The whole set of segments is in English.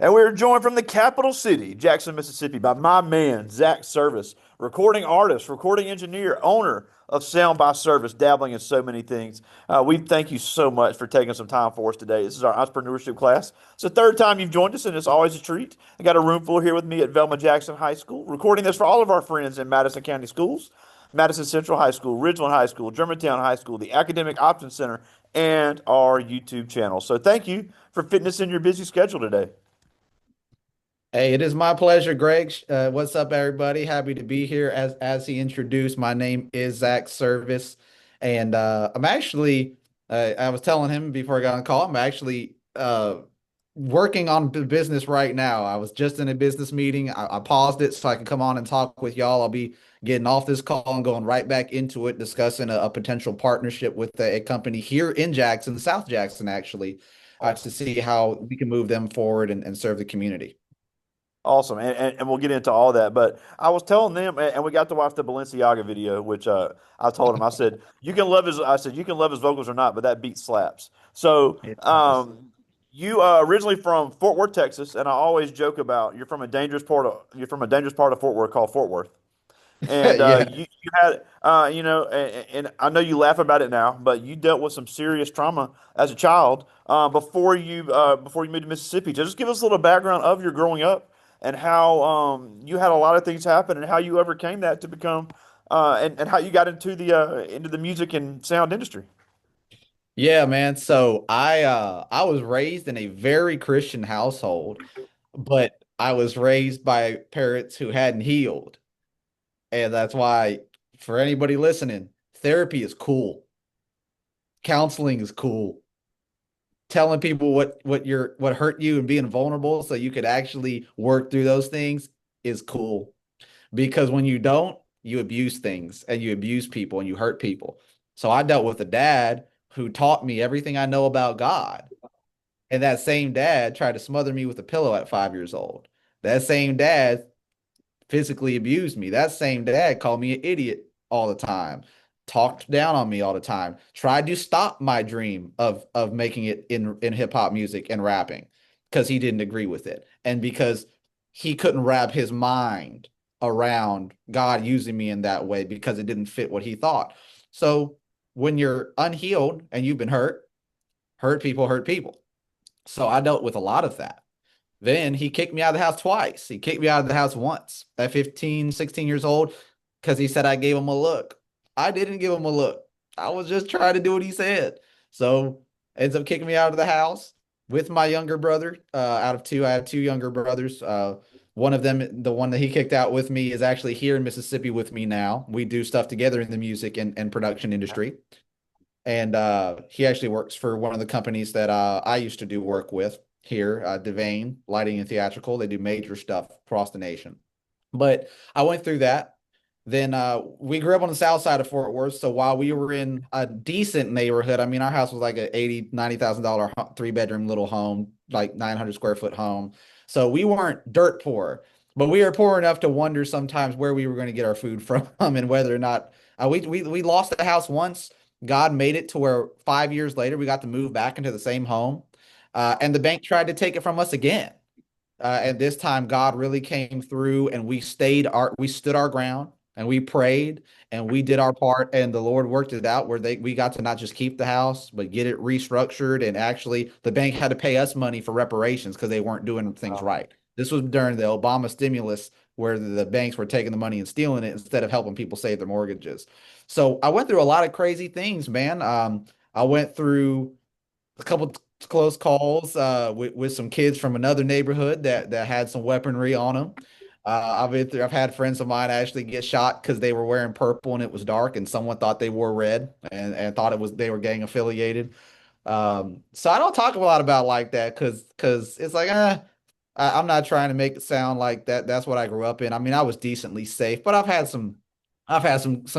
And we're joined from the capital city, Jackson, Mississippi, by my man, Zach Servis, recording artist, recording engineer, owner of Sound by Service, dabbling in so many things. We thank you so much for taking some time for us today. This is our entrepreneurship class. It's the third time you've joined us, and it's always a treat. I got a room full here with me at Velma Jackson High School, recording this for all of our friends in Madison County Schools, Madison Central High School, Ridgeland High School, Germantown High School, the Academic Options Center, and our YouTube channel. So thank you for fitting us in your busy schedule today. Hey, it is my pleasure, Greg. What's up, everybody? Happy to be here. As he introduced, my name is Zach Servis, and I'm actually I was telling him before I got on the call, I'm actually working on business right now. I was just in a business meeting. I paused it so I can come on and talk with y'all. I'll be getting off this call and going right back into it, discussing a potential partnership with a company here in Jackson, South Jackson, actually, to Awesome. see how we can move them forward and serve the community. Awesome. And we'll get into all that. But I was telling them, and we got to watch the Balenciaga video, which I told him, I said, I said, you can love his vocals or not, but that beat slaps. So It does. you originally from Fort Worth, Texas, and I always joke about you're from a dangerous part of Fort Worth called Fort Worth. And Yeah. you had, and I know you laugh about it now, but you dealt with some serious trauma as a child before you moved to Mississippi. Just give us a little background of your growing up and how you had a lot of things happen and how you overcame that to become and how you got into the music and sound industry. Yeah, man. So I was raised in a very Christian household, but I was raised by parents who hadn't healed. And that's why for anybody listening, therapy is cool. Counseling is cool. Telling people what hurt you and being vulnerable so you could actually work through those things is cool. Because when you don't, you abuse things and you abuse people and you hurt people. So I dealt with a dad who taught me everything I know about God. And that same dad tried to smother me with a pillow at 5 years old. That same dad physically abused me. That same dad called me an idiot all the time, talked down on me all the time, tried to stop my dream of making it in hip hop music and rapping because he didn't agree with it. And because he couldn't wrap his mind around God using me in that way because it didn't fit what he thought. So when you're unhealed and you've been hurt people hurt people. So I dealt with a lot of that. Then he kicked me out of the house twice. He kicked me out of the house once at 15, 16 years old because he said I gave him a look. I didn't give him a look. I was just trying to do what he said. So ends up kicking me out of the house with my younger brother. Out of two, I have two younger brothers. One of them, the one that he kicked out with me, is actually here in Mississippi with me now. We do stuff together in the music and production industry. And he actually works for one of the companies that I used to do work with here, Devane Lighting and Theatrical. They do major stuff across the nation. But I went through that. Then we grew up on the south side of Fort Worth. So while we were in a decent neighborhood, I mean, our house was like a 80, $90,000 three-bedroom little home, like 900 square foot home. So we weren't dirt poor, but we were poor enough to wonder sometimes where we were going to get our food from and whether or not we lost the house once. God made it to where 5 years later we got to move back into the same home, and the bank tried to take it from us again. And this time God really came through and we stood our ground and we prayed and we did our part and the Lord worked it out where we got to not just keep the house, but get it restructured. And actually the bank had to pay us money for reparations because they weren't doing things Wow. right. This was during the Obama stimulus where the banks were taking the money and stealing it instead of helping people save their mortgages. So I went through a lot of crazy things, man. I went through a couple close calls with some kids from another neighborhood that had some weaponry on them. I've had friends of mine actually get shot because they were wearing purple and it was dark, and someone thought they wore red and thought it was they were gang affiliated. So I don't talk a lot about like that because it's like I'm not trying to make it sound like that's what I grew up in. I mean, I was decently safe, but I've had some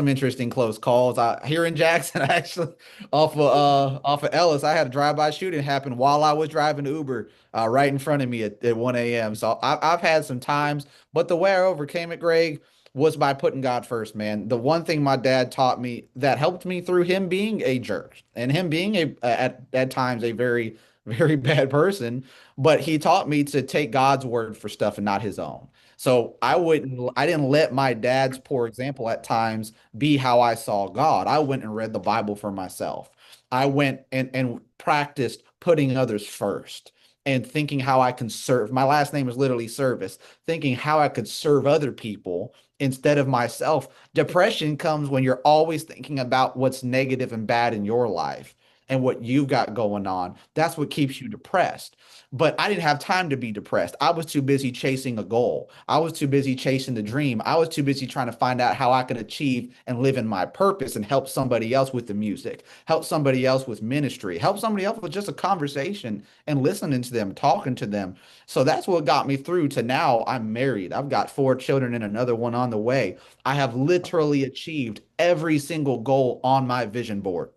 interesting close calls. Here in Jackson, actually, off of Ellis, I had a drive-by shooting happen while I was driving Uber, right in front of me at 1 a.m. So I've had some times, but the way I overcame it, Greg, was by putting God first, man. The one thing my dad taught me that helped me through him being a jerk and him being at times a very very bad person, but he taught me to take God's word for stuff and not his own. So I didn't let my dad's poor example at times be how I saw God. I went and read the Bible for myself. I went and practiced putting others first and thinking how I can serve. My last name is literally Service, thinking how I could serve other people instead of myself. Depression comes when you're always thinking about what's negative and bad in your life and what you've got going on. That's what keeps you depressed. But I didn't have time to be depressed. I was too busy chasing a goal. I was too busy chasing the dream. I was too busy trying to find out how I could achieve and live in my purpose and help somebody else with the music, help somebody else with ministry, help somebody else with just a conversation and listening to them, talking to them. So that's what got me through to now. I'm married. I've got 4 children and another one on the way. I have literally achieved every single goal on my vision board,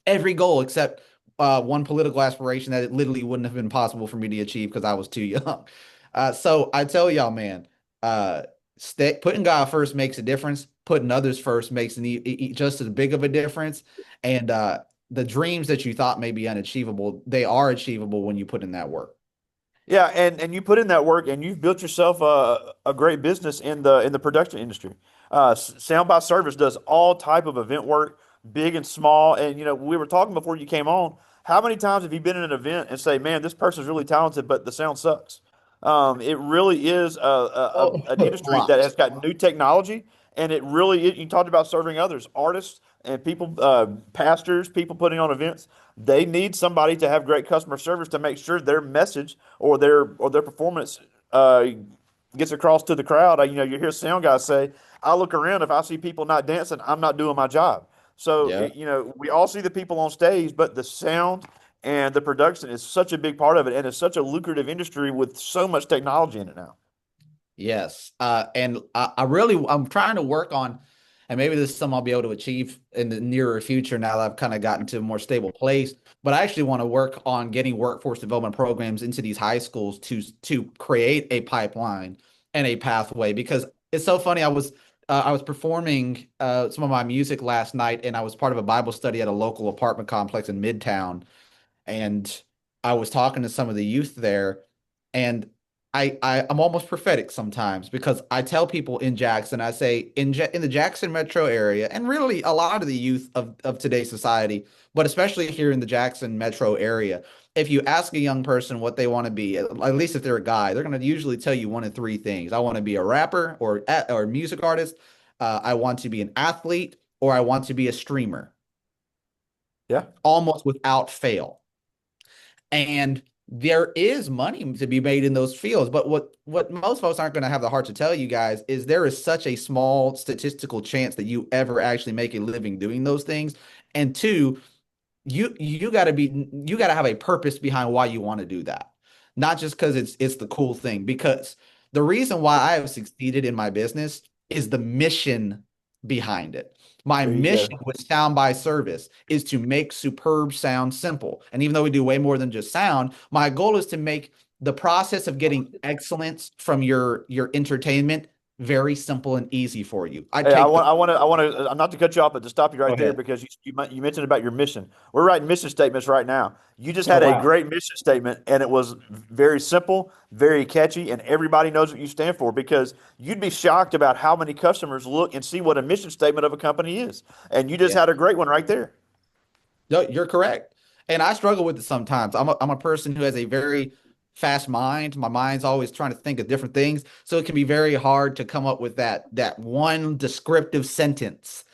every goal except one political aspiration that it literally wouldn't have been possible for me to achieve because I was too young. So I tell y'all, man, uh, putting God first makes a difference. Putting others first makes just as big of a difference. And the dreams that you thought may be unachievable, they are achievable when you put in that work. Yeah, and you put in that work, and you've built yourself a great business in the production industry. Sound by Service does all type of event work, big and small. And we were talking before you came on. How many times have you been in an event and say, "Man, this person's really talented, but the sound sucks"? It really is Oh, an a industry that lot. has got new technology, and you talked about serving others, artists and people, pastors, people putting on events. They need somebody to have great customer service to make sure their message or their performance uh, gets across to the crowd. You hear sound guys say, "I look around, if I see people not dancing, I'm not doing my job." So Yeah. we all see the people on stage, but the sound and the production is such a big part of it, and it's such a lucrative industry with so much technology in it now. Yes. And I'm trying to work on, and maybe this is something I'll be able to achieve in the nearer future now that I've kind of gotten to a more stable place. But I actually want to work on getting workforce development programs into these high schools to create a pipeline and a pathway because it's so funny. I was performing some of my music last night, and I was part of a Bible study at a local apartment complex in Midtown, and I was talking to some of the youth there, and I'm almost prophetic sometimes because I tell people in Jackson, I say in the Jackson metro area, and really a lot of the youth of today's society, but especially here in the Jackson metro area, if you ask a young person what they want to be, at least if they're a guy, they're going to usually tell you one of three things. I want to be a rapper or a music artist. I want to be an athlete, or I want to be a streamer, Yeah, almost without fail. And there is money to be made in those fields. But what most folks aren't going to have the heart to tell you guys is there is such a small statistical chance that you ever actually make a living doing those things. And two, you got to have a purpose behind why you want to do that, not just because it's the cool thing. Because the reason why I have succeeded in my business is the mission behind it. My there you mission go. with Sound by Service is to make superb sound simple. And even though we do way more than just sound, my goal is to make the process of getting excellence from your entertainment very simple and easy for you. I Hey, take the I want to, not to cut you off, but to stop you Go right there ahead. because you mentioned about your mission. We're writing mission statements right now. You just Oh had a wow. great mission statement, and it was very simple, very catchy, and everybody knows what you stand for because you'd be shocked about how many customers look and see what a mission statement of a company is. And you just Yeah. had a great one right there. No, you're correct. And I struggle with it sometimes. I'm a person who has a very fast mind. My mind's always trying to think of different things. So it can be very hard to come up with that one descriptive sentence.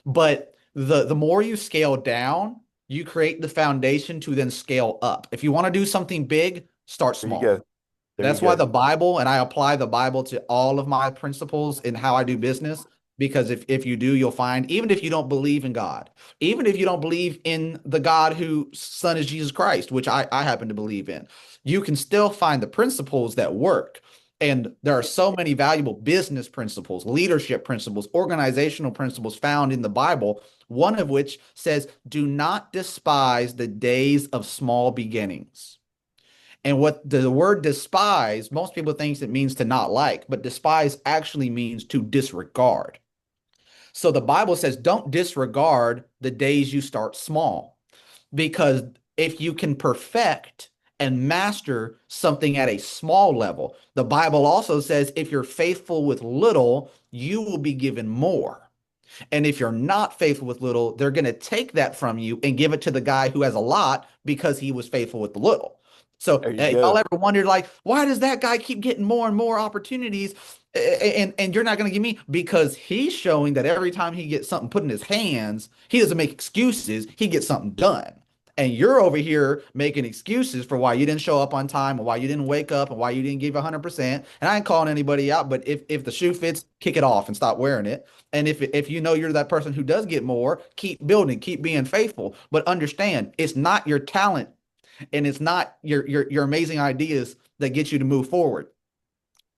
But the more you scale down, you create the foundation to then scale up. If you want to do something big, start There you small. go. There you That's why go. the Bible, and I apply the Bible to all of my principles in how I do business. Because if you do, you'll find, even if you don't believe in God, even if you don't believe in the God whose son is Jesus Christ, which I happen to believe in, you can still find the principles that work. And there are so many valuable business principles, leadership principles, organizational principles found in the Bible, one of which says, do not despise the days of small beginnings. And what the word despise, most people think it means to not like, but despise actually means to disregard. So the Bible says don't disregard the days you start small because if you can perfect and master something at a small level. The Bible also says if you're faithful with little, you will be given more. And if you're not faithful with little, they're going to take that from you and give it to the guy who has a lot because he was faithful with the little. So, There you y'all go. ever wondered, like, why does that guy keep getting more and more opportunities, and you're not going to give me? Because he's showing that every time he gets something put in his hands, he doesn't make excuses. He gets something done. And you're over here making excuses for why you didn't show up on time and why you didn't wake up and why you didn't give 100%. And I ain't calling anybody out, but if the shoe fits, kick it off and stop wearing it. And if you know you're that person who does get more, keep building, keep being faithful. But understand, it's not your talent and it's not your amazing ideas that get you to move forward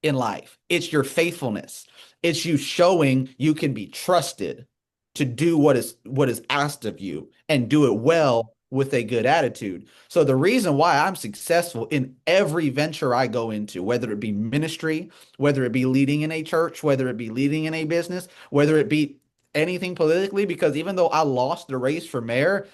in life. It's your faithfulness. It's you showing you can be trusted to do what is asked of you and do it well with a good attitude. So the reason why I'm successful in every venture I go into, whether it be ministry, whether it be leading in a church, whether it be leading in a business, whether it be anything politically, because even though I lost the race for mayor,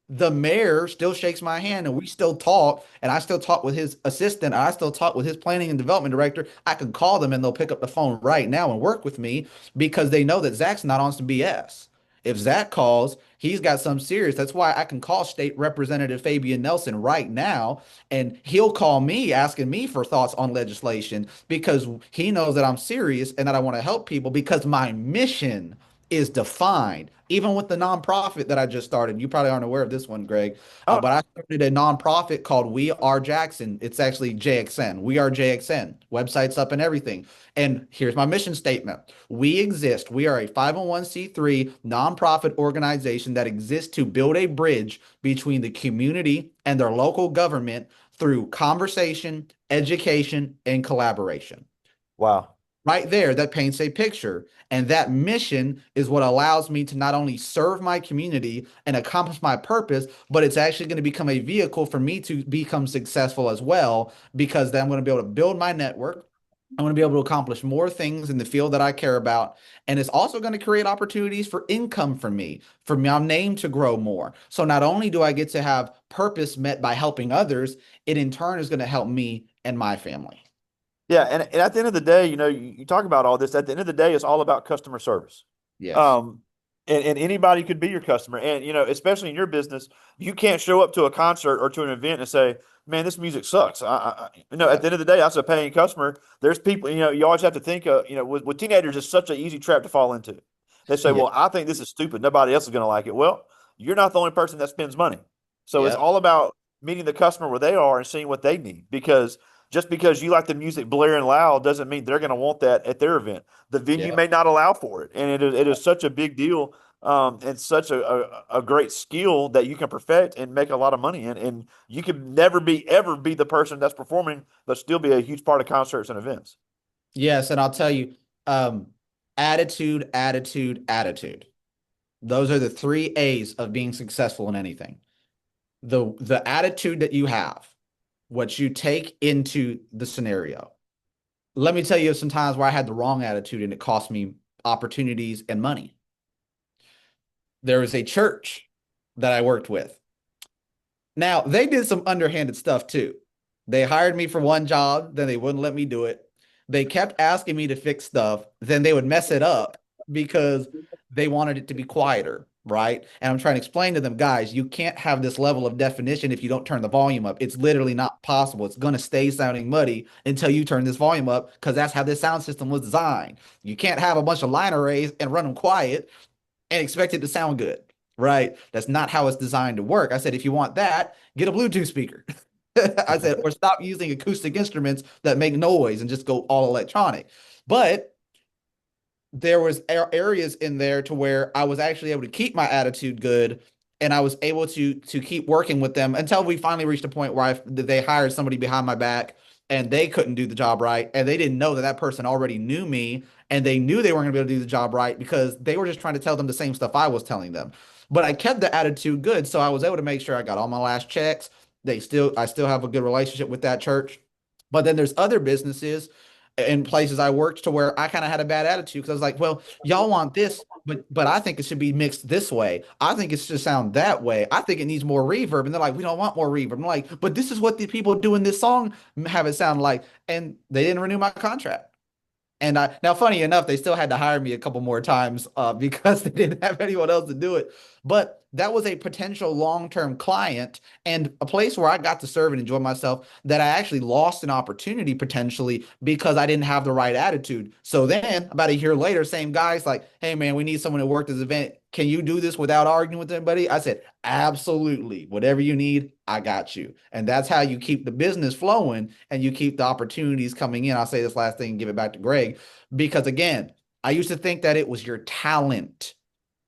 the mayor still shakes my hand and we still talk, and I still talk with his assistant, and I still talk with his planning and development director. I can call them and they'll pick up the phone right now and work with me because they know that Zach's not on some BS. If Zach calls, he's got some serious. That's why I can call State Representative Fabian Nelson right now, and he'll call me asking me for thoughts on legislation because he knows that I'm serious and that I want to help people because my mission is defined. Even with the nonprofit that I just started, you probably aren't aware of this one, Greg, Oh, but I started a nonprofit called We Are Jackson. It's actually JXN. We Are JXN. Website's up and everything. And here's my mission statement. We exist. We are a 501c3 nonprofit organization that exists to build a bridge between the community and their local government through conversation, education, and collaboration. wow. Right there, that paints a picture. And that mission is what allows me to not only serve my community and accomplish my purpose, but it's actually going to become a vehicle for me to become successful as well, because then I'm going to be able to build my network. I'm going to be able to accomplish more things in the field that I care about. And it's also going to create opportunities for income for my name to grow more. So not only do I get to have purpose met by helping others, it in turn is going to help me and my family. Yeah, and at the end of the day, you talk about all this. At the end of the day, it's all about customer service. Yes. Um, and anybody could be your customer. And especially in your business, you can't show up to a concert or to an event and say, "Man, this music sucks." At Yep. the end of the day, that's a paying customer. There's people. You always have to think. With teenagers, it's such an easy trap to fall into. They say, Yeah. "Well, I think this is stupid. Nobody else is going to like it." Well, you're not the only person that spends money. So it's Yep. all about meeting the customer where they are and seeing what they need. Because just because you like the music blaring loud doesn't mean they're going to want that at their event. The venue Yep. may not allow for it, and it is such a big deal, and such a great skill that you can perfect and make a lot of money in. And you can never be ever be the person that's performing, but still be a huge part of concerts and events. Yes, and I'll tell you, um, attitude, attitude, attitude. Those are the three A's of being successful in anything. The attitude that you have, what you take into the scenario. Let me tell you some times where I had the wrong attitude and it cost me opportunities and money. There was a church that I worked with. Now, they did some underhanded stuff too. They hired me for one job, then they wouldn't let me do it. They kept asking me to fix stuff, then they would mess it up because they wanted it to be quieter, right? And I'm trying to explain to them, guys, you can't have this level of definition if you don't turn the volume up. It's literally not possible. It's going to stay sounding muddy until you turn this volume up because that's how this sound system was designed. You can't have a bunch of line arrays and run them quiet and expect it to sound good, right? That's not how it's designed to work. I said, if you want that, get a Bluetooth speaker. I said, or stop using acoustic instruments that make noise and just go all electronic. But there was areas in there to where I was actually able to keep my attitude good, and I was able to keep working with them until we finally reached a point where they hired somebody behind my back and they couldn't do the job right, and they didn't know that that person already knew me, and they knew they weren't going to be able to do the job right because they were just trying to tell them the same stuff I was telling them. But I kept the attitude good, so I was able to make sure I got all my last checks. I still have a good relationship with that church. But then there's other businesses. in places I worked to where I kind of had a bad attitude because I was like, well, y'all want this, but I think it should be mixed this way. I think it should sound that way. I think it needs more reverb. And they're like, we don't want more reverb. I'm like, but this is what the people doing this song have it sound like. And they didn't renew my contract. And now, funny enough, they still had to hire me a couple more times because they didn't have anyone else to do it. But that was a potential long-term client and a place where I got to serve and enjoy myself that I actually lost an opportunity potentially because I didn't have the right attitude. So then, about a year later, same guy's like, "Hey, man, we need someone to work this event. Can you do this without arguing with anybody?" I said, "Absolutely. Whatever you need, I got you." And that's how you keep the business flowing and you keep the opportunities coming in. I'll say this last thing and give it back to Greg because again, I used to think that it was your talent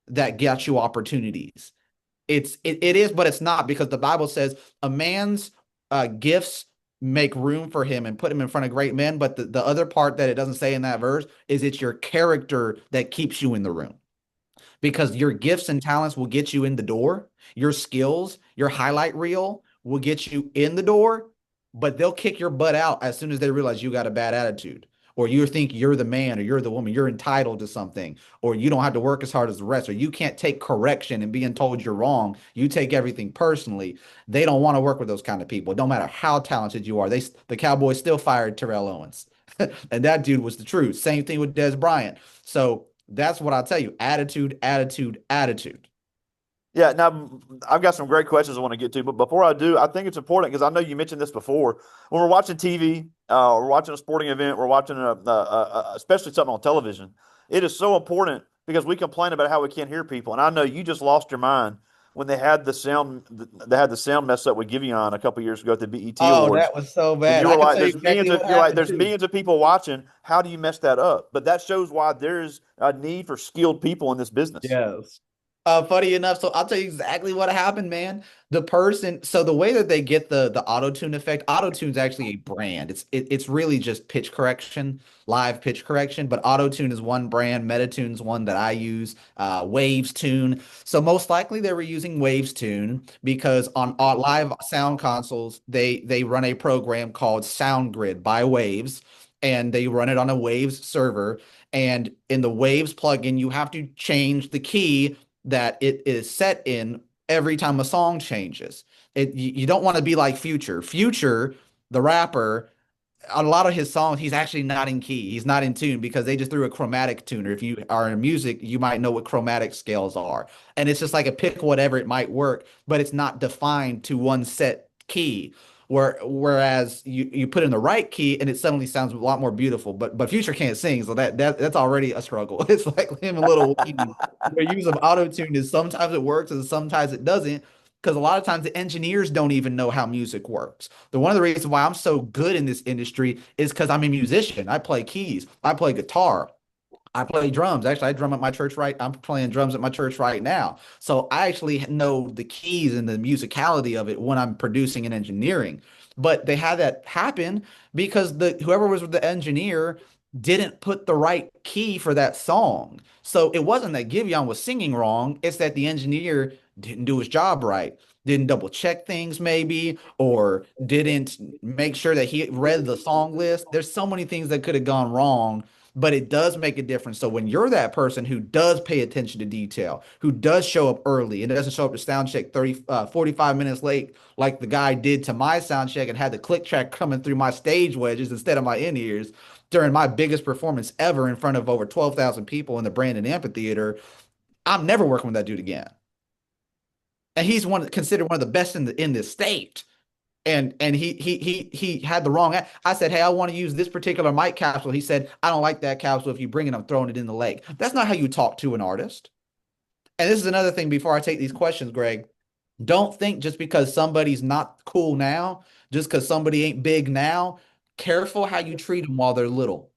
that gets you opportunities. It is, but it's not because the Bible says a man's gifts make room for him and put him in front of great men. But the other part that it doesn't say in that verse is it's your character that keeps you in the room because your gifts and talents will get you in the door. Your skills, your highlight reel will get you in the door, but they'll kick your butt out as soon as they realize you got a bad attitude. Or you think you're the man or you're the woman, you're entitled to something, or you don't have to work as hard as the rest, or you can't take correction and being told you're wrong. You take everything personally. They don't want to work with those kind of people. No matter how talented you are. The Cowboys still fired Terrell Owens. And that dude was the truth. Same thing with Des Bryant. So that's what I'll tell you. Attitude, attitude, attitude. Yeah, now I've got some great questions I want to get to, but before I do, I think it's important because I know you mentioned this before. When we're watching TV, we're watching a sporting event, we're watching especially something on television. It is so important because we complain about how we can't hear people, and I know you just lost your mind when they had the sound messed up with Giveon a couple years ago at the BET Oh, Awards, that was so and bad. you were I can like, tell you "There's millions exactly of what you're like, happened there's too. millions of people watching. How do you mess that up?" But that shows why there's a need for skilled people in this business. Yes. Funny enough, so I'll tell you exactly what happened, man. The person, so the way that they get the auto tune effect, auto tune's actually a brand. It's really just pitch correction, live pitch correction. But auto tune is one brand, Metatune's one that I use, Waves Tune. So most likely they were using Waves Tune because on live sound consoles they run a program called SoundGrid by Waves, and they run it on a Waves server. And in the Waves plugin, you have to change the key that it is set in every time a song changes. You don't want to be like Future. Future, the rapper, on a lot of his songs, he's actually not in key. He's not in tune because they just threw a chromatic tuner. If you are in music, you might know what chromatic scales are. And it's just like a pick whatever, it might work, but it's not defined to one set key. Whereas you put in the right key and it suddenly sounds a lot more beautiful. But Future can't sing, so that's already a struggle. It's like him and Little Wayne. Their use of auto tune is sometimes it works and sometimes it doesn't. Because a lot of times the engineers don't even know how music works. One of the reasons why I'm so good in this industry is because I'm a musician. I play keys, I play guitar, I play drums. Actually, I drum at my church right. I'm playing drums at my church right now. So I actually know the keys and the musicality of it when I'm producing and engineering. But they had that happen because the whoever was the engineer didn't put the right key for that song. So it wasn't that Giveon was singing wrong, it's that the engineer didn't do his job right. Didn't double check things maybe, or didn't make sure that he read the song list. There's so many things that could have gone wrong, but it does make a difference. So when you're that person who does pay attention to detail, who does show up early and doesn't show up to sound check 45 minutes late, like the guy did to my sound check and had the click track coming through my stage wedges instead of my in-ears during my biggest performance ever in front of over 12,000 people in the Brandon Amphitheater, I'm never working with that dude again. And he's considered one of the best in this state. And he had the wrong. I said, hey, I want to use this particular mic capsule. He said, I don't like that capsule. If you bring it, I'm throwing it in the lake. That's not how you talk to an artist. And this is another thing before I take these questions, Greg. Don't think just because somebody's not cool now, just because somebody ain't big now, careful how you treat them while they're little.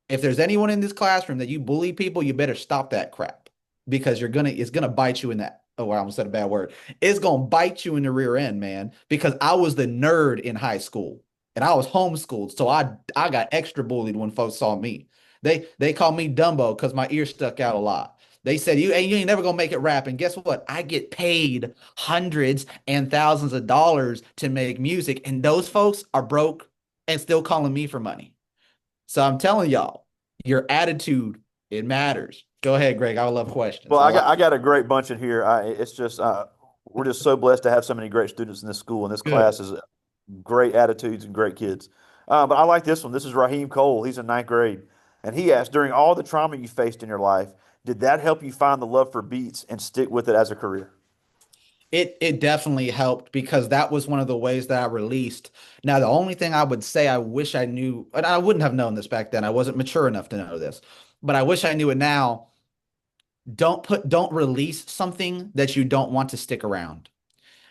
If there's anyone in this classroom that you bully people, you better stop that crap because it's gonna bite you in that. Oh, I almost said a bad word. It's gonna bite you in the rear end, man. Because I was the nerd in high school and I was homeschooled, so I got extra bullied when folks saw me. They called me Dumbo because my ear stuck out a lot. They said you ain't never gonna make it rap. And guess what? I get paid hundreds and thousands of dollars to make music, and those folks are broke and still calling me for money. So I'm telling y'all, your attitude, it matters. Go ahead, Greg. I love questions. Well, I like. I got a great bunch in here. It's just we're just so blessed to have so many great students in this school, and this Good. class is great attitudes and great kids. But I like this one. This is Raheem Cole. He's in ninth grade, and he asked, during all the trauma you faced in your life, did that help you find the love for beats and stick with it as a career? It definitely helped because that was one of the ways that I released. Now, the only thing I would say I wish I knew, and I wouldn't have known this back then. I wasn't mature enough to know this, but I wish I knew it now. Don't release something that you don't want to stick around,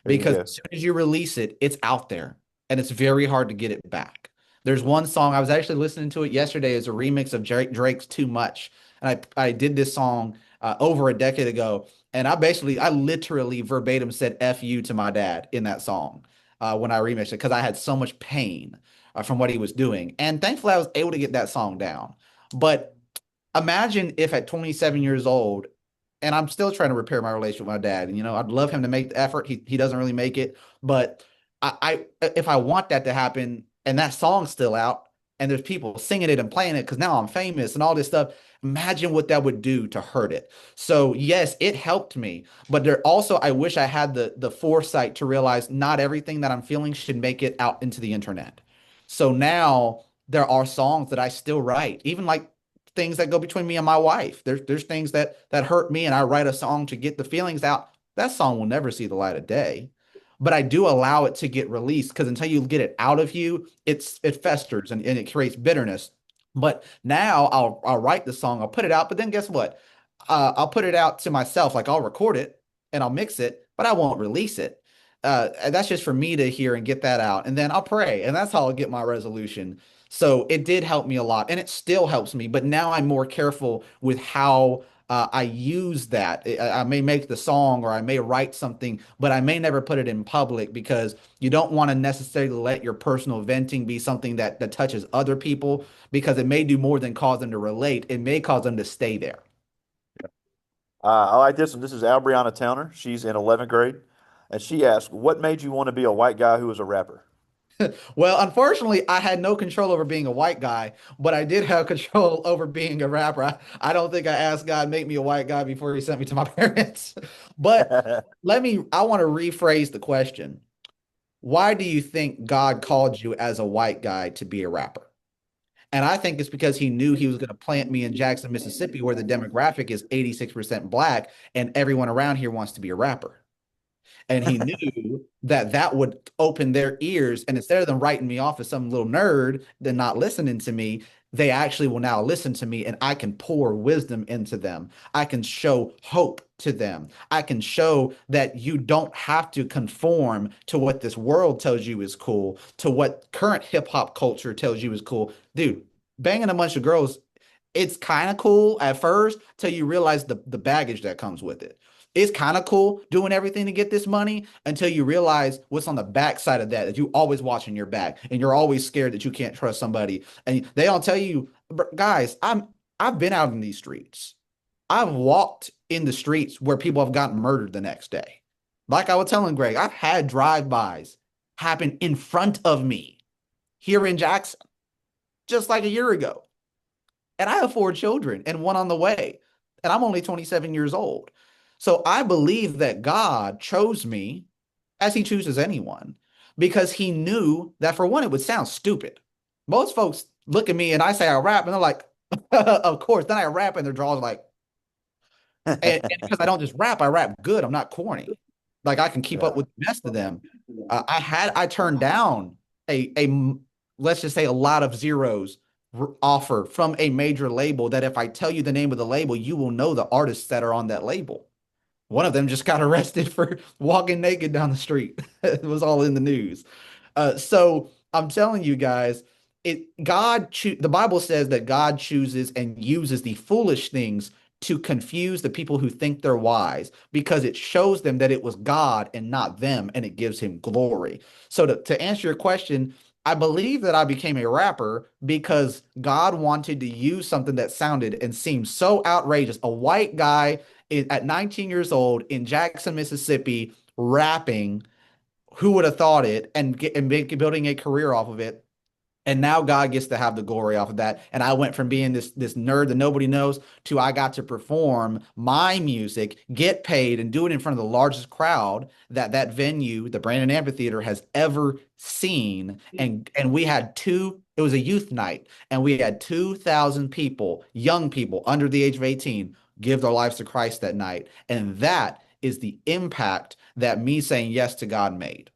There you because go. as soon as you release it, it's out there and it's very hard to get it back. There's one song I was actually listening to it yesterday as a remix of Drake's Too Much. And I did this song over a decade ago. And I literally verbatim said F you to my dad in that song when I remixed it because I had so much pain from what he was doing. And thankfully, I was able to get that song down. But imagine if at 27 years old, and I'm still trying to repair my relationship with my dad. And, I'd love him to make the effort. He doesn't really make it, but if I want that to happen, and that song's still out, and there's people singing it and playing it because now I'm famous and all this stuff. Imagine what that would do to hurt it. So yes, it helped me, but there also I wish I had the foresight to realize not everything that I'm feeling should make it out into the internet. So now there are songs that I still write, even like things that go between me and my wife. There's things that hurt me, and I write a song to get the feelings out. That song will never see the light of day, but I do allow it to get released because until you get it out of you, it festers and it creates bitterness. But now I'll write the song, I'll put it out, but then guess what? I'll put it out to myself, like I'll record it and I'll mix it, but I won't release it. And that's just for me to hear and get that out, and then I'll pray, and that's how I'll get my resolution. So it did help me a lot, and it still helps me. But now I'm more careful with how I use that. I may make the song or I may write something, but I may never put it in public because you don't want to necessarily let your personal venting be something that touches other people because it may do more than cause them to relate. It may cause them to stay there. I like this one. This is Albriana Towner. She's in 11th grade, and she asked, "What made you want to be a white guy who was a rapper?" Well, unfortunately, I had no control over being a white guy, but I did have control over being a rapper. I don't think I asked God make me a white guy before he sent me to my parents. But I want to rephrase the question. Why do you think God called you as a white guy to be a rapper? And I think it's because he knew he was going to plant me in Jackson, Mississippi, where the demographic is 86% black and everyone around here wants to be a rapper. And he knew that that would open their ears. And instead of them writing me off as some little nerd, then not listening to me, they actually will now listen to me and I can pour wisdom into them. I can show hope to them. I can show that you don't have to conform to what this world tells you is cool, to what current hip hop culture tells you is cool. Dude, banging a bunch of girls, it's kind of cool at first till you realize the baggage that comes with it. It's kind of cool doing everything to get this money until you realize what's on the back side of that you always watching your back and you're always scared that you can't trust somebody. And they don't tell you, guys, I've been out in these streets. I've walked in the streets where people have gotten murdered the next day. Like I was telling Greg, I've had drive-bys happen in front of me here in Jackson just like a year ago. And I have four children and one on the way. And I'm only 27 years old. So I believe that God chose me as he chooses anyone because he knew that for one, it would sound stupid. Most folks look at me and I say I rap and they're like, of course. Then I rap and their jaws like, and because I don't just rap, I rap good. I'm not corny. Like I can keep up Yeah. with the best of them. I turned down a let's just say a lot of zeros offer from a major label that if I tell you the name of the label, you will know the artists that are on that label. One of them just got arrested for walking naked down the street. It was all in the news. So I'm telling you guys, the Bible says that God chooses and uses the foolish things to confuse the people who think they're wise because it shows them that it was God and not them, and it gives him glory. So to answer your question, I believe that I became a rapper because God wanted to use something that sounded and seemed so outrageous. A white guy at 19 years old in Jackson, Mississippi, rapping. Who would have thought it? And building a career off of it. And now God gets to have the glory off of that. And I went from being this nerd that nobody knows to I got to perform my music, get paid, and do it in front of the largest crowd that venue, the Brandon Amphitheater, has ever seen. And we had two. It was a youth night, and we had 2,000 people, young people under the age of 18, give their lives to Christ that night. And that is the impact that me saying yes to God made.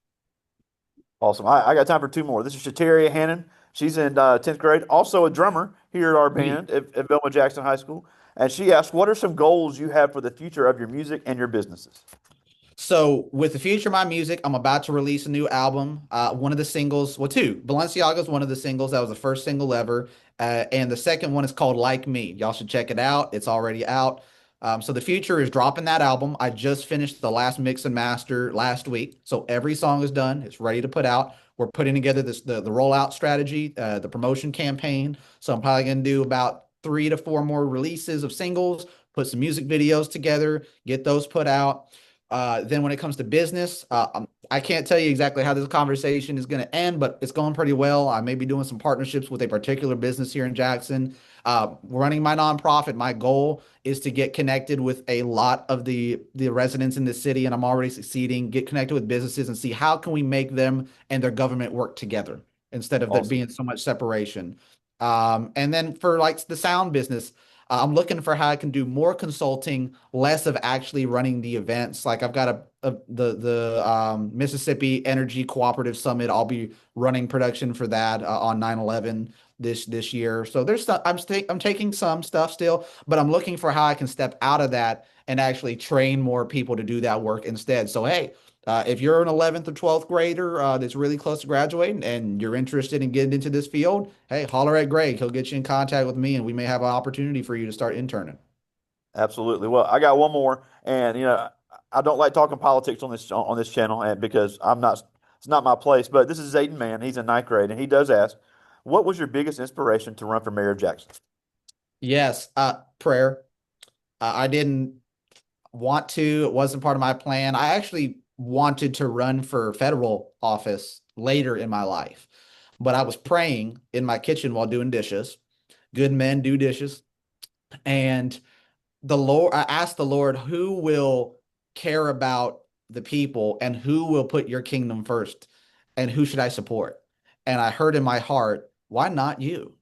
Awesome. I got time for two more. This is Shateria Hannon. She's in 10th grade, also a drummer here at our band at Velma Jackson High School. And she asked, what are some goals you have for the future of your music and your businesses? So with the future of my music, I'm about to release a new album. One of the singles, well, two. Balenciaga is one of the singles. That was the first single ever. And the second one is called Like Me. Y'all should check it out. It's already out. So the future is dropping that album. I just finished the last mix and master last week. So every song is done. It's ready to put out. We're putting together the rollout strategy, the promotion campaign. So I'm probably gonna do about 3 to 4 more releases of singles, put some music videos together, get those put out. Then when it comes to business, I can't tell you exactly how this conversation is going to end, but it's going pretty well. I may be doing some partnerships with a particular business here in Jackson. Running my nonprofit, my goal is to get connected with a lot of the residents in the city, and I'm already succeeding. Get connected with businesses and see how can we make them and their government work together instead of there Awesome. being so much separation. And then for like the sound business, I'm looking for how I can do more consulting, less of actually running the events. Like I've got the Mississippi Energy Cooperative Summit. I'll be running production for that on 9/11 this year. So there's stuff I'm taking some stuff still, but I'm looking for how I can step out of that and actually train more people to do that work instead. So hey, if you're an 11th or 12th grader that's really close to graduating and you're interested in getting into this field, hey, holler at Greg. He'll get you in contact with me and we may have an opportunity for you to start interning. Absolutely. Well, I got one more, and I don't like talking politics on this channel, and because I'm not, it's not my place. But this is Zayden Mann. He's in ninth grade, and he does ask, "What was your biggest inspiration to run for mayor of Jackson?" Yes, prayer. I didn't want to. It wasn't part of my plan. I actually wanted to run for federal office later in my life, but I was praying in my kitchen while doing dishes. Good men do dishes. And I asked the Lord, who will care about the people and who will put your kingdom first and who should I support? And I heard in my heart, why not you?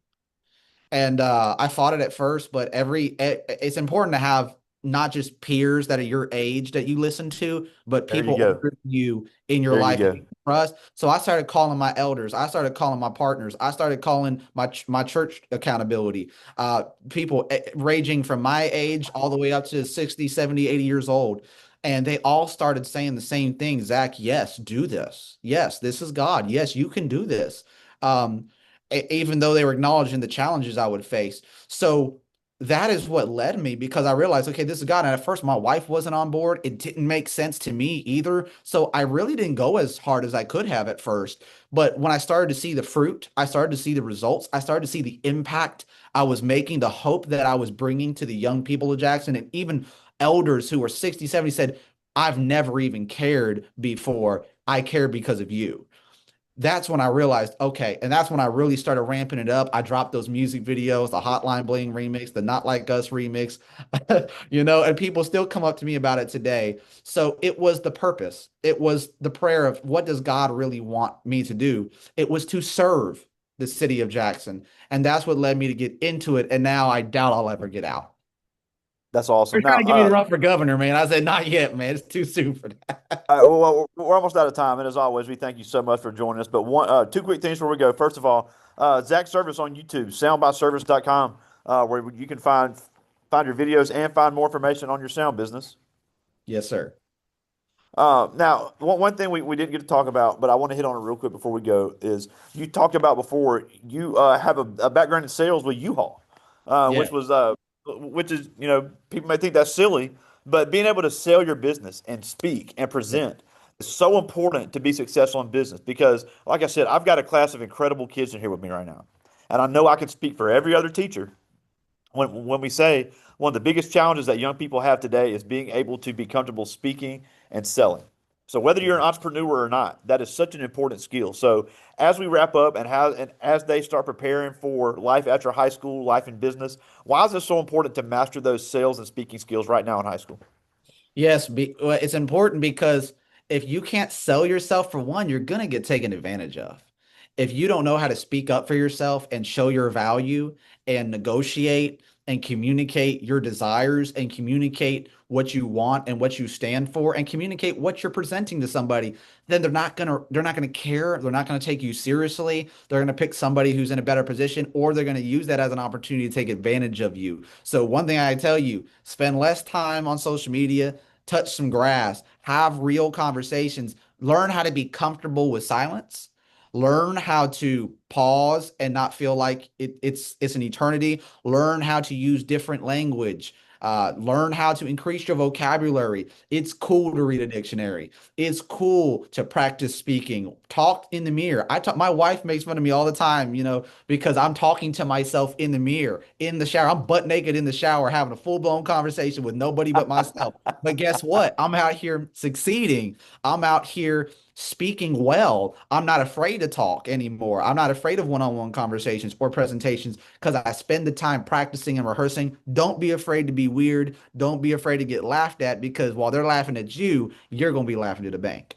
And I fought it at first, but it's important to have not just peers that are your age that you listen to, but There you people go. older than you in your There you life that go. you can trust. So I started calling my elders. I started calling my partners. I started calling my church accountability. People ranging from my age all the way up to 60, 70, 80 years old. And they all started saying the same thing. Zach, yes, do this. Yes, this is God. Yes, you can do this. Um, even though they were acknowledging the challenges I would face. So that is what led me because I realized, okay, this is God. And at first, my wife wasn't on board. It didn't make sense to me either. So I really didn't go as hard as I could have at first. But when I started to see the fruit, I started to see the results, I started to see the impact I was making, the hope that I was bringing to the young people of Jackson, and even elders who were 60, 70 said, I've never even cared before. I care because of you. That's when I realized, okay, and that's when I really started ramping it up. I dropped those music videos, the Hotline Bling remix, the Not Like Us remix, and people still come up to me about it today. So it was the purpose. It was the prayer of what does God really want me to do? It was to serve the city of Jackson. And that's what led me to get into it. And now I doubt I'll ever get out. That's They're awesome. trying Now, to get me to run for governor, man. I said, not yet, man. It's too soon for that. well, we're almost out of time, and as always, we thank you so much for joining us. But two quick things before we go. First of all, Zach Servis on YouTube, soundbyservice.com, where you can find your videos and find more information on your sound business. Yes, sir. Now, one thing we didn't get to talk about, but I want to hit on it real quick before we go, is you talked about before you have a background in sales with U-Haul, Yeah. which is, people may think that's silly, but being able to sell your business and speak and Yeah. present is so important to be successful in business because, like I said, I've got a class of incredible kids in here with me right now. And I know I can speak for every other teacher when we say one of the biggest challenges that young people have today is being able to be comfortable speaking and selling. So whether you're an entrepreneur or not, that is such an important skill. So as we wrap up and as they start preparing for life after high school, life in business, why is it so important to master those sales and speaking skills right now in high school? Yes, well, it's important because if you can't sell yourself for one, you're going to get taken advantage of. If you don't know how to speak up for yourself and show your value and negotiate and communicate your desires and communicate what you want and what you stand for and communicate what you're presenting to somebody, then they're not gonna care. They're not gonna take you seriously. They're gonna pick somebody who's in a better position, or they're gonna use that as an opportunity to take advantage of you. So one thing I tell you, spend less time on social media, touch some grass, have real conversations, learn how to be comfortable with silence, learn how to pause and not feel like it's an eternity, learn how to use different language. Learn how to increase your vocabulary. It's cool to read a dictionary. It's cool to practice speaking. Talk in the mirror. I talk. My wife makes fun of me all the time, because I'm talking to myself in the mirror, in the shower. I'm butt naked in the shower, having a full blown conversation with nobody but myself. But guess what? I'm out here succeeding. I'm out here speaking well. I'm not afraid to talk anymore. I'm not afraid of one-on-one conversations or presentations because I spend the time practicing and rehearsing. Don't be afraid to be weird. Don't be afraid to get laughed at because while they're laughing at you, you're going to be laughing to the bank.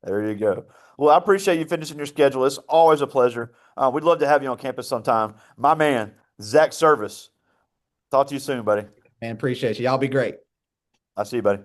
There you go. Well, I appreciate you finishing your schedule. It's always a pleasure. We'd love to have you on campus sometime. My man, Zach Servis. Talk to you soon, buddy. Man, appreciate you. Y'all be great. I see you, buddy.